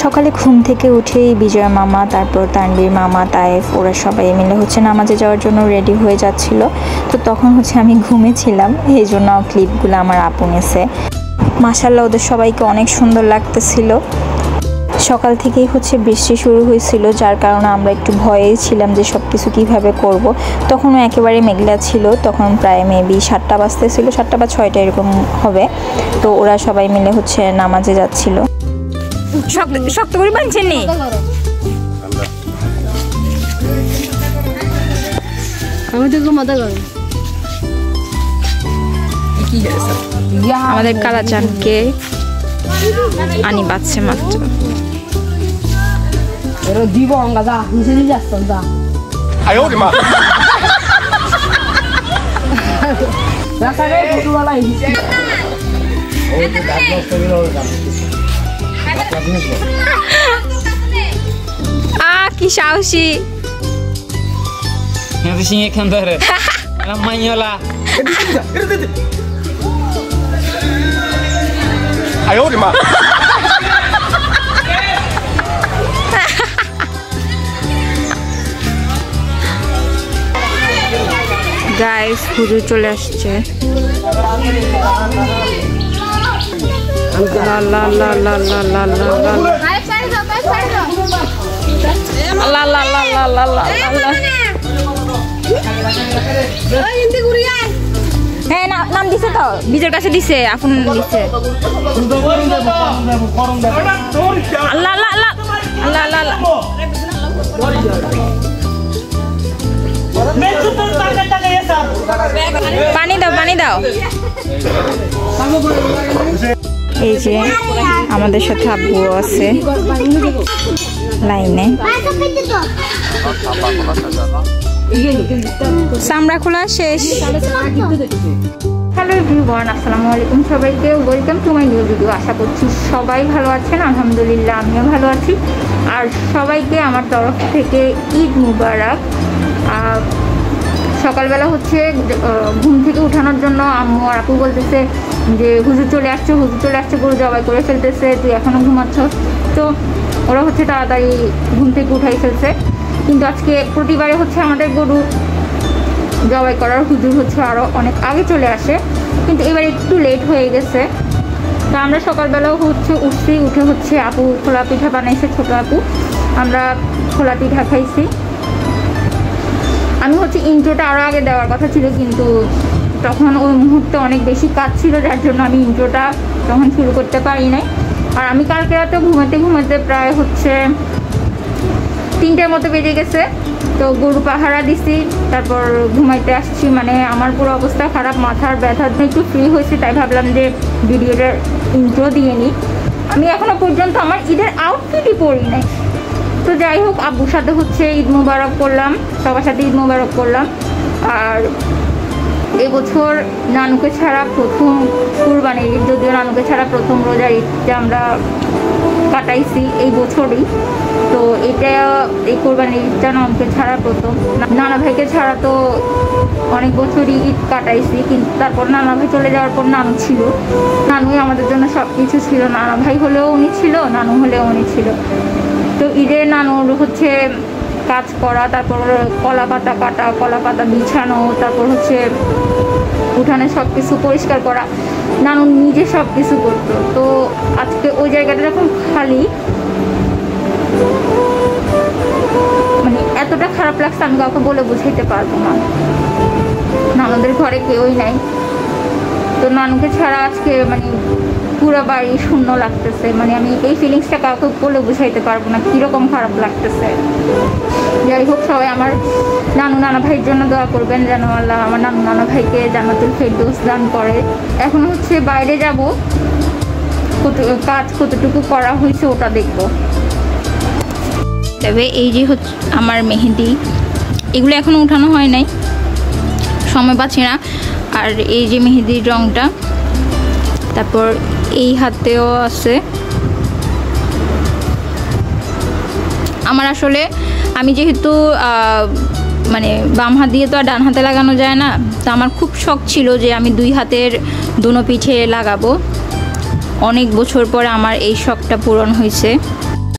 সকালে ঘুম থেকে উঠেই বিজয় মামা, তারপর তানভীর মামা, তায়েফ ওরা সবাই মিলে নামাজে যাওয়ার জন্য রেডি হয়ে যাচ্ছিল। তো তখন আমি ঘুমেছিলাম, এই জন্য ক্লিপগুলো আমার আপু নিয়েছে। মাশাআল্লাহ ওদের সবাইকে অনেক সুন্দর লাগতেছিল। সকাল থেকেই বৃষ্টি শুরু হয়েছিল, যার কারণে আমরা একটু ভয়েই ছিলাম যে সব কিছু কীভাবে করব। তখনও একেবারে মেঘলা ছিল, তখন প্রায় মেবি 7টা বাজতেছিল, 7টা বা 6টা এরকম হবে। তো ওরা সবাই মিলে নামাজে যাচ্ছিল। শক্ত করে বাঁধছেন নি? আমাদের কালাচানকে আনি বাঁচছে মাত্র। দিব যা নিচে দিয়ে আসতাম যা। কি সাহসী সিংহে খান ধরে মাইলা। গাইস হুজুর চলে আসছে। হ্যাঁ নাম দিছে তো, বীজের কাছে দিছে, আপন দিছে। আল্লাহ আল্লাহ আল্লাহ আল্লাহ আল্লাহ আল্লাহ। পানি দাও পানি দাও। এই যে আমাদের সাথে আব্বু আছে লাইনে। চামড়া খোলা শেষ। হ্যালো এভরিওয়ান, আসসালামু আলাইকুম সবাইকে, welcome to my new video. আশা করছি সবাই ভালো আছেন, আলহামদুলিল্লাহ আমিও ভালো আছি। আর সবাইকে আমার তরফ থেকে ঈদ মুবারক। সকালবেলা ঘুম থেকে উঠানোর জন্য আম্মু আর আপু বলতেছে যে হুজুর চলে আসছে, হুজুর চলে আসছে, গরু জবাই করে ফেলতেছে, তুই এখনও ঘুমাচ্ছ। তো ওরা তাড়াতাড়ি ঘুম থেকে উঠাই ফেলছে। কিন্তু আজকে প্রতিবারে আমাদের গরু জবাই করার হুজুর আরও অনেক আগে চলে আসে, কিন্তু এবার একটু লেট হয়ে গেছে। তো আমরা সকালবেলাও উঠছি, উঠে আপু খোলা পিঠা বানাইছে, ছোটো আপু, আমরা খোলা পিঠা খাইছি। আমি ইন্ট্রোটা আরও আগে দেওয়ার কথা ছিল, কিন্তু তখন ওই মুহূর্তে অনেক বেশি কাজ ছিল, যার জন্য আমি ইন্ট্রোটা তখন শুরু করতে পারি নাই। আর আমি কালকে রাতে ঘুমাতে প্রায় 3টার মতো বেজে গেছে। তো গরু পাহারা দিছি, তারপর ঘুমাইতে আসছি। মানে আমার পুরো অবস্থা খারাপ, মাথার ব্যথার একটু ফ্রি হয়েছে, তাই ভাবলাম যে ভিডিওটার ইন্ট্রো দিয়ে নিই। আমি এখনও পর্যন্ত আমার ঈদের আউটফিটই পরি নাই। তো যাই হোক, আব্বুর সাথে ঈদ মুবারক করলাম, সবার সাথে ঈদ মুবারক করলাম। আর এবছর নানুকে ছাড়া প্রথম কুরবানির ঈদ, যদিও নানুকে ছাড়া প্রথম রোজার ঈদটা আমরা কাটাইছি এই বছরই। তো এটা এই কোরবানির ঈদটা নানুকে ছাড়া প্রথম। নানা ভাইকে ছাড়া তো অনেক বছরই ঈদ কাটাইছি, কিন্তু তারপর নানা ভাই চলে যাওয়ার পর নানু ছিল। নানুই আমাদের জন্য সব কিছু ছিল। নানা ভাই হলেও উনি ছিল, নানু হলেও উনি ছিল। তো ঈদে নানুর কাজ করা, তারপর কলা পাতা কাটা, কলা পাতা বিছানো, তারপর উঠানে সব কিছু পরিষ্কার করা, নানু নিজে সব কিছু করতো। তো আজকে ওই জায়গাটা যখন খালি, মানে এতটা খারাপ লাগছে আমি কাউকে বলে বুঝাইতে পারবো না। নানুদের ঘরে কেউই নাই, তো নানুকে ছাড়া আজকে পুরো বাড়ি শূন্য লাগতেছে। আমি এই ফিলিংসটা কাউকে বলে বুঝাইতে পারবো না কীরকম খারাপ লাগতেছে। যাই হোক, সবাই আমার নানা ভাইয়ের জন্য দোয়া করবেন, যেন আল্লাহ আমার নানা ভাইকে জান্নাতুল ফেরদৌস দান করে। এখন বাইরে যাব, কাজ কতটুকু করা হয়েছে ওটা দেখব। তবে এই যে আমার মেহেদি, এগুলো এখনও উঠানো হয় নাই, সময় পাচ্ছি না। আর এই যে মেহেদির রঙটা, তারপর এই হাতেও আছে। আমার আমি যেহেতু বাম হাত দিয়ে তো আর ডান হাতে লাগানো যায় না, তো আমার খুব শখ ছিল যে আমি 2 হাতের দোনো পিঠে লাগাবো। অনেক বছর পরে আমার এই শখটা পূরণ হয়েছে।